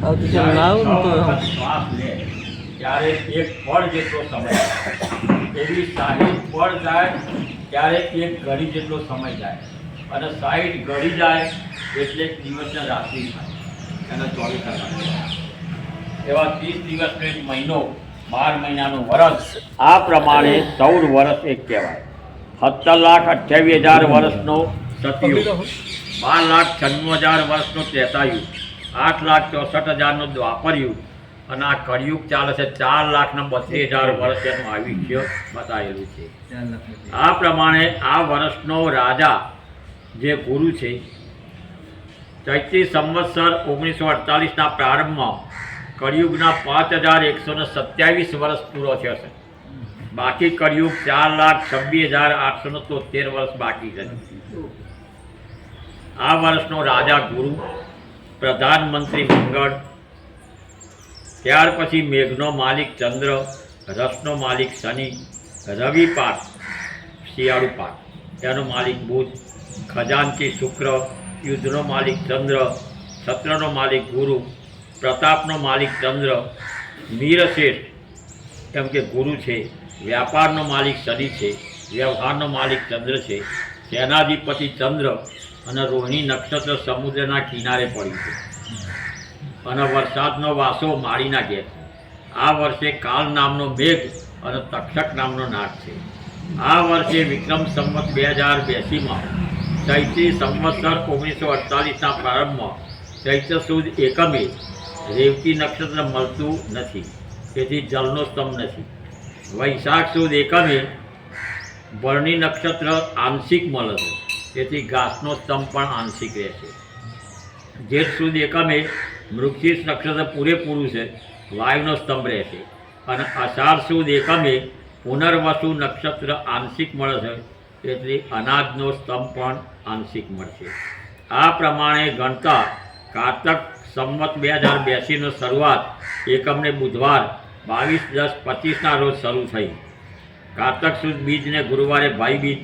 શ્વાસ લે ત્યારે એક પળ જેટલો સમય એવી 60 પળ જાય ત્યારે એક ઘડી જેટલો સમય જાય અને 60 ઘડી જાય એટલે દિવસને રાત્રિ થાય અને 24 કલાક એવા 30 દિવસનો એક મહિનો 12 મહિનાનું વર્ષ આ પ્રમાણે 14 વર્ષ એક કહેવાય 17,28,000 વર્ષનો સતયુગ 12,96,000 વર્ષનો ત્રેતાયુગ 8,64,000નો દ્વાપરયુગ અને આ કળિયુગ ચાલે છે 4,32,000 વર્ષ એનું આયુષ્ય બતાવેલું છે। આ પ્રમાણે આ વર્ષનો રાજા જે ગુરુ છે ચૈત્રી સંવત્સર 1948ના પ્રારંભમાં કળિયુગના 5,127 વર્ષ પૂરો થશે। બાકી કળિયુગ 4,26,873 વર્ષ બાકી છે। આ વર્ષનો રાજા ગુરુ, પ્રધાનમંત્રી મંગળ, ત્યાર પછી મેઘનો માલિક ચંદ્ર, રસનો માલિક શનિ, રવિ પાક શિયાળુ પાક તેનો માલિક બુધ, ખજાનચી શુક્ર, યુદ્ધનો માલિક ચંદ્ર, છત્રનો માલિક ગુરુ, પ્રતાપનો માલિક ચંદ્ર, વીરશ્રેષ્ઠ એમ કે ગુરુ છે, વ્યાપારનો માલિક શનિ છે, વ્યવહારનો માલિક ચંદ્ર છે, સેનાધિપતિ ચંદ્ર અને રોહિણી નક્ષત્ર સમુદ્રના કિનારે પડ્યું છે અને વરસાદનો વાસો માળીના ઘેર છે। આ વર્ષે કાલ નામનો મેઘ અને તક્ષક નામનો નાગ છે। આ વર્ષે વિક્રમ સંવત 2082માં ચૈત્રી સંવત્સર 1948ના પ્રારંભમાં ચૈત્ર સુદ એકમે રેવતી નક્ષત્ર મળતું નથી, તેથી જલનો સ્તંભ નથી। વૈશાખ સુદ એકમે ભરણી નક્ષત્ર આંશિક મળે છે, તેથી ઘાસનો સ્તંભ પણ આંશિક રહેશે। જેઠ સુદ એકમે મૃગશીર્ષ નક્ષત્ર પૂરેપૂરું છે, વાયુનો સ્તંભ રહેશે અને અષાઢ સુદ એકમે પુનર્વસુ નક્ષત્ર આંશિક મળે છે, તેથી અનાજનો સ્તંભ પણ આંશિક મળશે। આ પ્રમાણે ગણતા કારતક સંવત 2082નો શરૂઆત એકમને બુધવાર 22/10/25ના રોજ શરૂ થઈ। કારતક સુદ બીજને ગુરુવારે ભાઈ બીજ,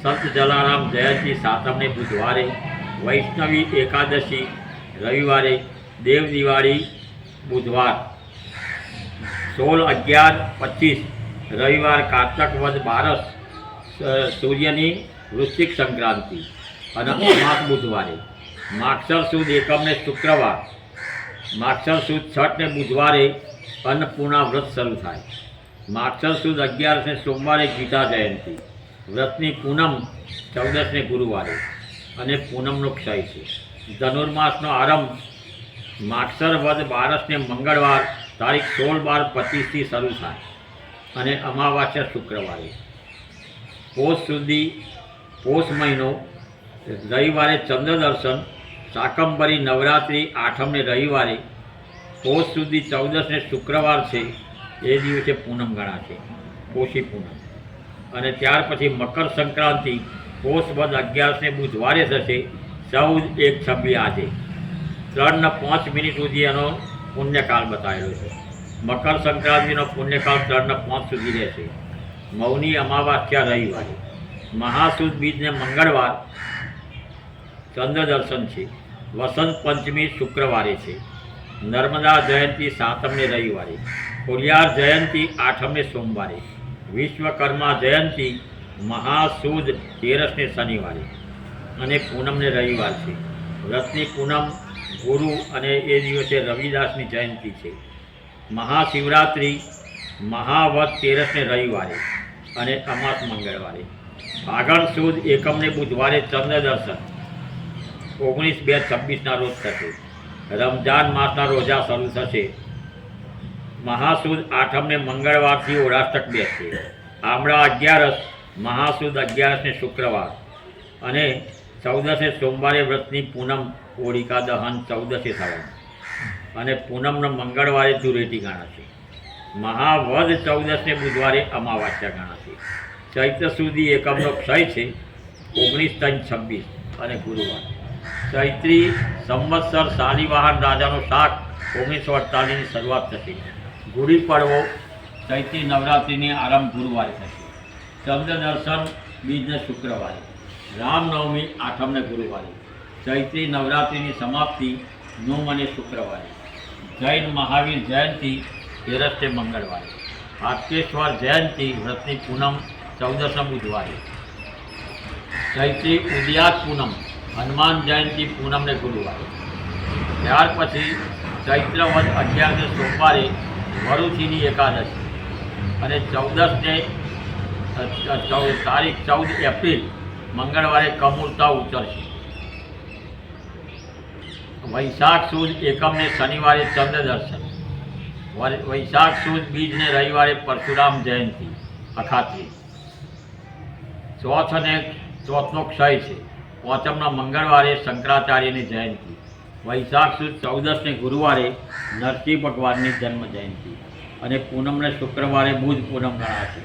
સંત જલારામ જયંતી સાતમને બુધવારે, વૈષ્ણવી એકાદશી રવિવારે, દેવ દિવાળી બુધવાર 16/11/25 રવિવાર, કારતક વદ 12 સૂર્યની વૃશ્ચિક સંક્રાંતિ અને અમાસ બુધવારે, માગસર સુદ એકમને શુક્રવાર, માગસર સુદ છઠને બુધવારે અન્નપૂર્ણા વ્રત શરૂ થાય। માગસર સુદ 11ને સોમવારે ગીતા જયંતિ, વ્રતની પૂનમ 14ને ગુરુવારે અને પૂનમનો ક્ષય છે। ધનુર્માસનો આરંભ માગસર વદ 12ને મંગળવાર તારીખ 16/12/25થી શરૂ થાય અને અમાવાસ્યા શુક્રવારે। પોષ મહિનો રવિવારે ચંદ્ર દર્શન, શાકંભરી નવરાત્રિ 8મને રવિવારે, પોષ સુધી 14ને શુક્રવાર છે, એ દિવસે પૂનમ ગણાશે, પોષી પૂનમ। અને ત્યાર પછી મકર સંક્રાંતિ પોષ વદ 11ને બુધવારે થશે, 14/1/26 આજે 3:05 સુધી એનો પુણ્યકાળ બતાવેલો છે। મકર સંક્રાંતિનો પુણ્યકાળ 3:05 સુધી રહેશે। મૌની અમાવાસ્યા રવિવારે, મહાસુદ બીજને મંગળવાર ચંદ્ર દર્શન છે, વસંત પંચમી શુક્રવારે છે, નર્મદા જયંતી 7મને રવિવારે, ખોડિયાર જયંતી 8મને સોમવારે, વિશ્વકર્મા જયંતી મહાસુદ 13ને શનિવારે અને પૂનમને રવિવાર છે। વ્રતની પૂનમ ગુરુ અને એ દિવસે રવિદાસની જયંતિ છે। મહાશિવરાત્રિ મહાવદ 13ને રવિવારે અને અમાસ મંગળવારે। ફાગણ સુદ એકમને બુધવારે ચંદ્ર દર્શન 19/2/26ના રોજ થશે। રમજાન માસના રોજા શરૂ થશે। મહાસુદ 8મને મંગળવારથી ઓળાષ્ટક બેસશે। આમળા 11 મહાસુદ 11ને શુક્રવાર અને 14ને સોમવારે વ્રતની પૂનમ હોળિકા દહન 14એ થવાનું અને પૂનમનો મંગળવારે ધૂળેટી ગણાશે। મહાવદ 14ને બુધવારે અમાવાસ્યા ગણાશે। ચૈત્ર સુધી એકમનો ક્ષય છે 19/3/26 અને ગુરુવાર। ચૈત્રી સંવત્સર શાલિવાહન રાજાનો શાક 1948ની શરૂઆત થશે। ગુડી પડવો ચૈત્રી નવરાત્રિની આરંભ ગુરુવારે થશે। ચંદ્ર દર્શન બીજને શુક્રવારે, રામનવમી 8મને ગુરુવારે, ચૈત્રી નવરાત્રિની સમાપ્તિ 9 અને શુક્રવારે। જૈન મહાવીર જયંતિ તેરસને મંગળવારે, હાટકેશ્વર જયંતિ વ્રતની પૂનમ 14 બુધવારે, ચૈત્રી ઉદયાત પૂનમ હનુમાન જયંતિ પૂનમને ગુરુવારે, ત્યાર પછી ચૈત્ર વદ 11 સોમવારે વરુથીની એકાદશી અને 14 એપ્રિલ મંગળવારે કમૂરતા ઉતરશે. વૈશાખ સુદ એકમને શનિવારે ચંદ્ર દર્શન, વૈશાખ સુદ બીજને રવિવારે પરશુરામ જયંતિ અખાત્રી, ચોથનો ક્ષય છે, પાંચમના મંગળવારે શંકરાચાર્યની જયંતિ, વૈશાખ સુદ 14ને ગુરુવારે નરસિંહ ભગવાનની જન્મ જયંતિ અને પૂનમને શુક્રવારે બુધ પૂનમ ગણાશે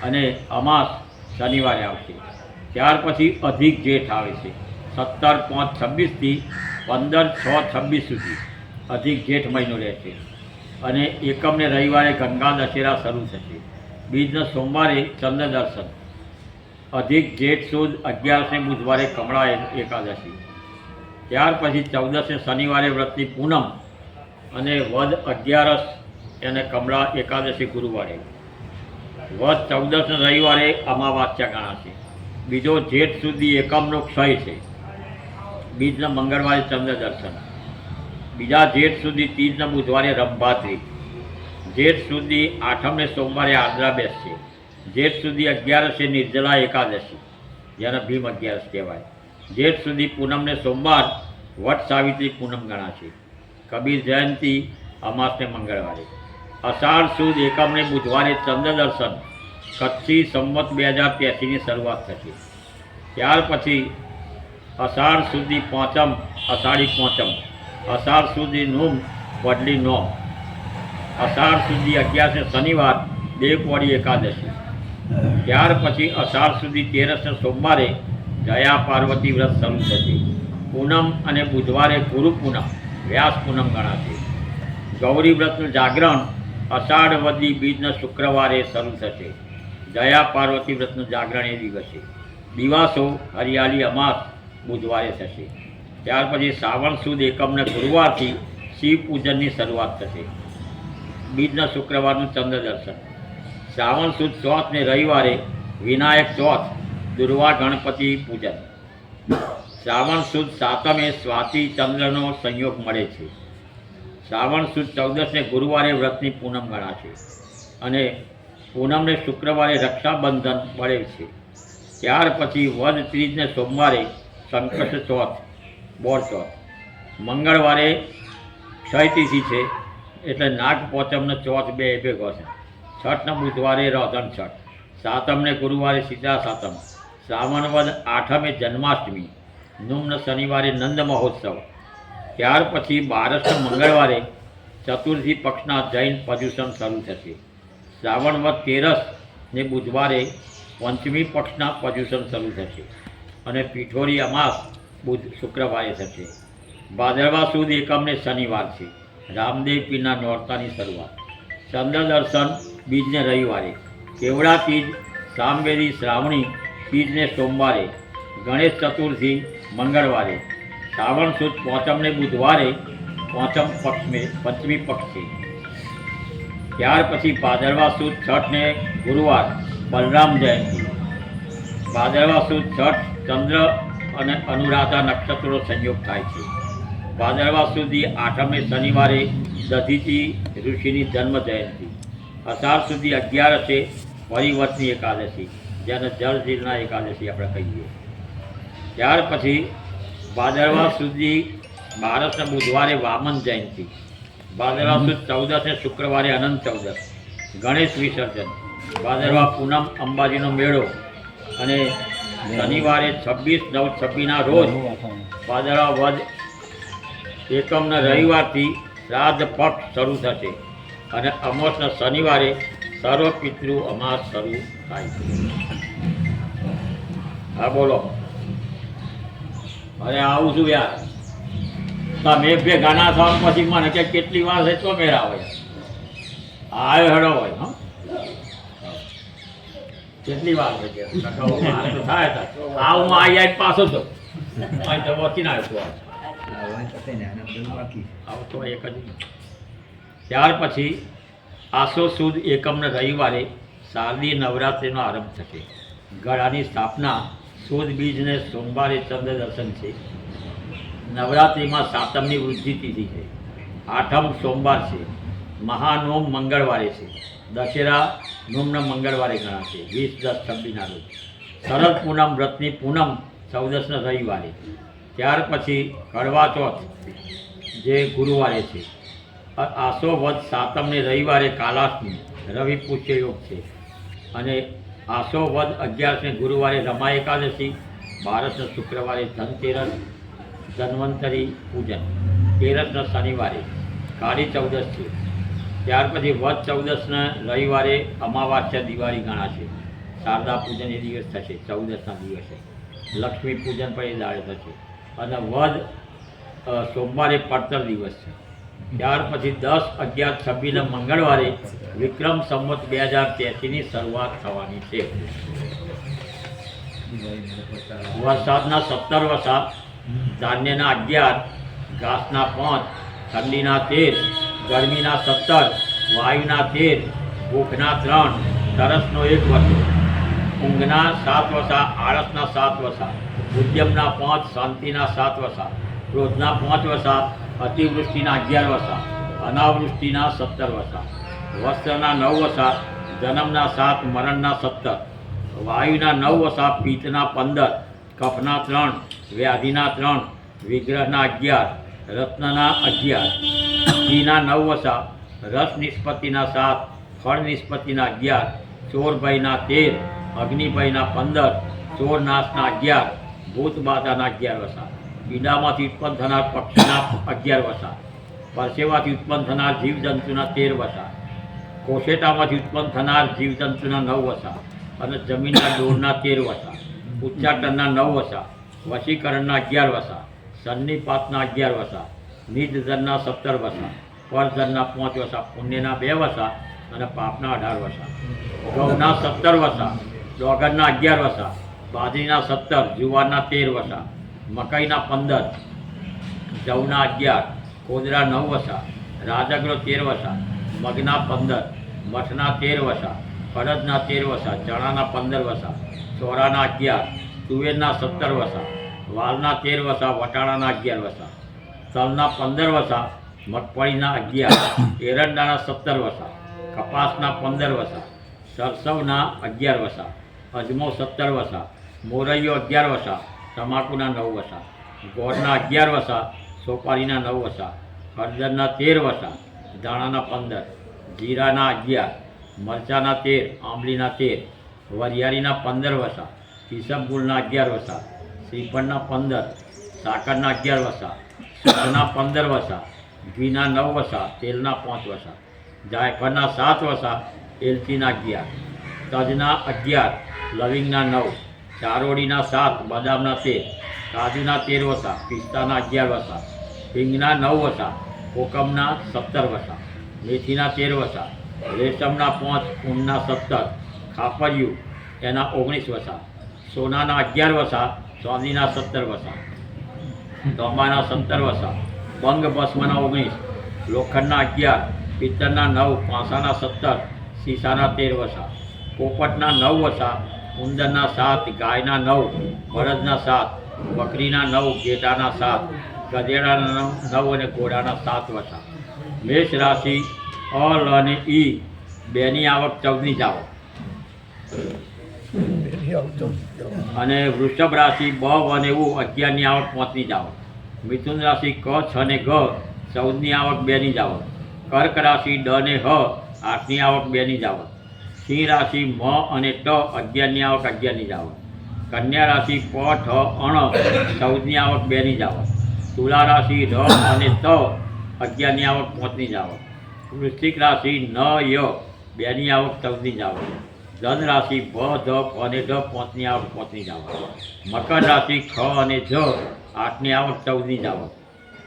અને અમાસ શનિવારે આવશે. ત્યાર પછી અધિક જેઠ આવે છે 17/5/26થી 15/6/26 સુધી અધિક જેઠ મહિનો રહેશે અને એકમને રવિવારે ગંગા દશેરા શરૂ થશે. બીજના સોમવારે ચંદ્ર દર્શન, અધિક જેઠ સુદ 11ને બુધવારે કમળા એકાદશી, ત્યાર પછી 14ને શનિવારે વ્રતની પૂનમ અને વદ 11 અને કમળા એકાદશી ગુરુવારે, વદ 14ને રવિવારે અમાવાસ્યા ગણાશે. બીજો જેઠ સુધી એકમનો ક્ષય છે, બીજના મંગળવારે ચંદ્ર દર્શન, બીજા જેઠ સુધી 30ના બુધવારે રંભાત્રી, જેઠ સુધી 8મને સોમવારે આર્દ્રા બેસશે, જેઠ સુધી 11 નિર્જલા એકાદશી જેને ભીમ 11 કહેવાય, જેઠ સુધી પૂનમને સોમવાર વટ સાવિત્રી પૂનમ ગણાશે. કબીર જયંતિ અમાસને મંગળવારે, અષાઢ સુદ એકમને બુધવારે ચંદ્ર દર્શન, કચ્છી સંવત 2083ની શરૂઆત થશે. ત્યાર પછી અષાઢ સુધી પાંચમ, અષાઢી પાંચમ, અષાઢ સુધી નોમ વડલી નોમ, અષાઢ સુધી 11 શનિવાર દેવકોડી એકાદશી, ત્યાર પછી અષાઢ સુધી 13 સોમવારે જયા પાર્વતી વ્રત શરૂ થશે. પૂનમ અને બુધવારે ગુરુ પૂનમ વ્યાસ પૂનમ ગણાશે. ગૌરી વ્રતનું જાગરણ અષાઢ વદી બીજના શુક્રવારે શરૂ થશે. જયા પાર્વતી વ્રતનું જાગરણ એ દિવસે. દિવાસો હરિયાળી અમાસ બુધવારે થશે. ત્યાર પછી શ્રાવણ સુદ એકમને ગુરુવારથી શિવ પૂજનની શરૂઆત થશે. બીજના શુક્રવારનું ચંદ્ર દર્શન, શ્રાવણ સુદ ચોથને રવિવારે વિનાયક ચોથ દુર્વા ગણપતિ પૂજન, શ્રાવણ સુદ 7મે સ્વાતિ ચંદ્રનો સંયોગ મળે છે. શ્રાવણ સુદ 14ને ગુરુવારે વ્રતની પૂનમ ગણાશે અને પૂનમને શુક્રવારે રક્ષાબંધન મળે છે. ત્યાર પછી વદ 30ને સોમવારે સંકટ ચોથ બોર ચોથ, મંગળવારે ક્ષયતિથિ છે એટલે નાગ પોચમનો ચોથ બે ભેગો છે. છઠના બુધવારે રોધન છઠ, સાતમને ગુરુવારે સીતા સાતમ, શ્રાવણ વદ 8મે જન્માષ્ટમી, નુમ્ન શનિવારે નંદ મહોત્સવ. ત્યાર પછી 12 મંગળવારે ચતુર્થી પક્ષના જૈન પર્યુષણ શરૂ થશે. શ્રાવણ વદ 13 ને બુધવારે પંચમી પક્ષના પર્યુષણ શરૂ થશે અને પીઠોરી અમાસ બુધ શુક્રવારે થશે. ભાદરવા સુદ એકમને શનિવાર છે, રામદેવ પીરના નોરતાની શરૂઆત. ચંદ્ર દર્શન બીજને રવિવારે, કેવડા તીજ સામવેદી શ્રાવણી બીજને સોમવારે, ગણેશ ચતુર્થી મંગળવારે, શ્રાવણ સુદ પાંચમને બુધવારે પંચમી પક્ષ છે. ત્યાર પછી ભાદરવા સુદ છઠને ગુરુવાર બલરામ જયંતિ, ભાદરવા સુદ છઠ ચંદ્ર અને અનુરાધા નક્ષત્રનો સંયોગ થાય છે. ભાદરવા સુધી 8મે શનિવારે દધીચી ઋષિની જન્મ જયંતિ, અષાઢ સુધી 11 પરિવર્તની એકાદશી જેને જળજીલના એકાદશી આપણે કહીએ. ત્યાર પછી ભાદરવા સુધી 12 બુધવારે વામન જયંતિ, ભાદરવા સુદ 14 શુક્રવારે અનંત ચૌદશ, ગણેશ વિસર્જન, ભાદરવા પૂનમ અંબાજીનો મેળો અને શનિવારે 26/9/26ના રોજ ભાદરવા વદ એકમના રવિવારથી શ્રાદ્ધ પક્ષ શરૂ થશે અને અમાસના શનિવારે સર્વ પિતૃ અમાસ શરૂ થાય છે. હા બોલો. અરે આવું છું યાર, તમે ભેગા ના થવા પછી મને કે કેટલી વાર છે તો મેળા આવે આવ્યો હેડો હોય. હા કેટલી વાર છે થાય આવું આવી પાછો તો વચીને આવ્યો આવતો એક જ. ત્યાર પછી આસો સુદ એકમને રવિવારે શારદીય નવરાત્રિનો આરંભ થશે. ગળાની સ્થાપના સુદ બીજને સોમવારે ચંદ્ર દર્શન છે. નવરાત્રિમાં સાતમની વૃદ્ધિ તિથિ છે. આઠમ સોમવાર છે. મહાનોમ મંગળવારે છે. દશેરા નોમના મંગળવારે ગણાશે 20-10-26ના રોજ. શરદ પૂનમ વ્રતની પૂનમ 14ના રવિવારે. ત્યાર પછી કડવા ચોથ જે ગુરુવારે છે. આસો વધ સાતમને રવિવારે કાલાષ્ટમી રવિ પુષ્ય યોગ છે. અને આસો વધ 11ને ગુરુવારે રમા એકાદશી. 12ના શુક્રવારે ધનતેરસ ધન્વંતરી પૂજન. 13ના શનિવારે કાળી ચૌદશ છે. ત્યાર પછી વધ 14ના રવિવારે અમાવાસ્યા દિવાળી ગણાશે. શારદા પૂજન એ દિવસ થશે 14ના દિવસે. લક્ષ્મી પૂજન પણ એ દાડે થશે. અને વધ સોમવારે પડતર દિવસ છે. ત્યાર પછી 10-11-26ના મંગળવારે વિક્રમ સંવત 2083ની શરૂઆત થવાની છે. વરસાદના 17 વરસા, ધાન્યના 11, ઘાસના 5, ઠંડીના 13, ગરમીના 17, વાયુના 13, ભૂખના 3, તરસનો 1 વર્ષ, ઊંઘના 7 વસા, આળસના 7 વસા, ઉદ્યમના 5, શાંતિના 7 વસા, ક્રોધના 5 વસા, અતિવૃષ્ટિના 11 વસા, અનાવૃષ્ટિના 17 વસા, વસ્ત્રના 9 વસા, જન્મના 7, મરણના 17, વાયુના 9 વસા, પિત્તના 15, કફના 3, વ્યાધિના 3, વિગ્રહના 11, રત્નના 11, ઘીના 9 વસા, રસ નિષ્પત્તિના 7, ફળ નિષ્પત્તિના 11, ચોર ભયના 13, અગ્નિભયના 15, ચોર નાશના 11, ભૂત બાધાના 11 વસા, ઈંડામાંથી ઉત્પન્ન થનાર પક્ષીના 11 વસા, પરસેવાથી ઉત્પન્ન થનાર જીવજંતુના 13 વસા, કોશેટામાંથી ઉત્પન્ન થનાર જીવજંતુના 9 વસા, અને જમીનના ડોરના 13 વસા, ઉચ્ચાટનના 9 વસા, વશીકરણના 11 વસા, સન્નિપાતના 11 વસા, નિજધનના 17 વસા, પરધનના 5 વસા, પુણ્યના 2 વસા અને પાપના 18 વસા, ઘઉંના 17 વસા, ડોગરના 11 વસા, બાજરીના 17, જુવારના 13 વસા, મકાઈના 15, જવના 11, કોદરા 9 વસા, રાજગરો 13 વસા, મગના 15, મઠના 13 વસા, અડદના 13 વસા, ચણાના 15 વસા, ચોરાના 11, તુવેરના 17 વસા, વાલના 13 વસા, વટાણાના 11 વસા, તલના 15 વસા, મગફળીના 11, એરંડાના 17 વસા, કપાસના 15 વસા, સરસવના 11 વસા, અજમો 17 વસા, મોરૈયો 11 વસા, તમાકુના 9 વસા, ગોળના 11 વસા, સોપારીના 9 વસા, હળદરના 13 વસા, ધાણાના 15, જીરાના 11, મરચાના 13, આંબલીના 13, વરિયાળીના 15 વસા, ઈસબગુલના 11 વસા, શ્રીફળના 15, સાકરના 11 વસા, સૂંઠના 15 વસા, ઘીના 9 વસા, તેલના 5 વસા, જાયફળના 7 વસા, એલચીના 11, તજના 11, લવિંગના 9, ચારોડીના 7, બદામના 13, કાજુના 13 વસા, પિસ્તાના 11 વસા, હિંગના 9 વસા, કોકમના 17 વસા, મેથીના 13 વસા, રેશમના 5, ઊનના 17, ખાપરિયું એના 19 વસા, સોનાના 11 વસા, ચાંદીના 17 વસા, તાંબાના 17 વસા, બંગ ભસ્મના 19, લોખંડના 11, પિત્તળના 9, પાસાના 17, સીસાના 13 વસા, પોપટના 9 વસા, ઉંદરના 7, ગાયના 9, બળદના 7, બકરીના 9, ઘેટાના 7, ગધેડાના 9 અને ઘોડાના 7 વસા. મેષ રાશિ અલ અને ઈ બેની આવક 14ની જાવ, અને વૃષભ રાશિ બ અને ઉ 11ની આવક 5ની જાવ, મિથુન રાશિ ક 6 ને ગ 14ની આવક 2ની જાવ, કર્ક રાશિ ડ ને હ 8ની આવક 2ની જાવ, સિંહ રાશિ મ અને ટ 11ની આવક 11ની જાવ, કન્યા રાશિ પ ઠ અણ 14ની આવક 2ની જાવ, તુલા રાશિ ર અને ત 11ની આવક 5ની જાવ, વૃશ્ચિક રાશિ ન ય 2ની આવક 14ની જાવ, ધન રાશિ ભ ધ અને ઢ 5ની આવક 5ની જાવ, મકર રાશિ ખ અને જ 8ની આવક 14ની જાવ,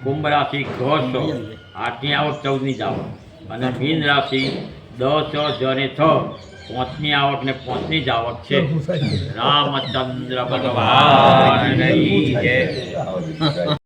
કુંભ રાશિ ઘ સ 8ની આવક 14ની જાવ, અને મીન રાશિ દ ચ જ ને થ 5ની આવક ને 5ની જ આવક છે. રામચંદ્ર ભગવાન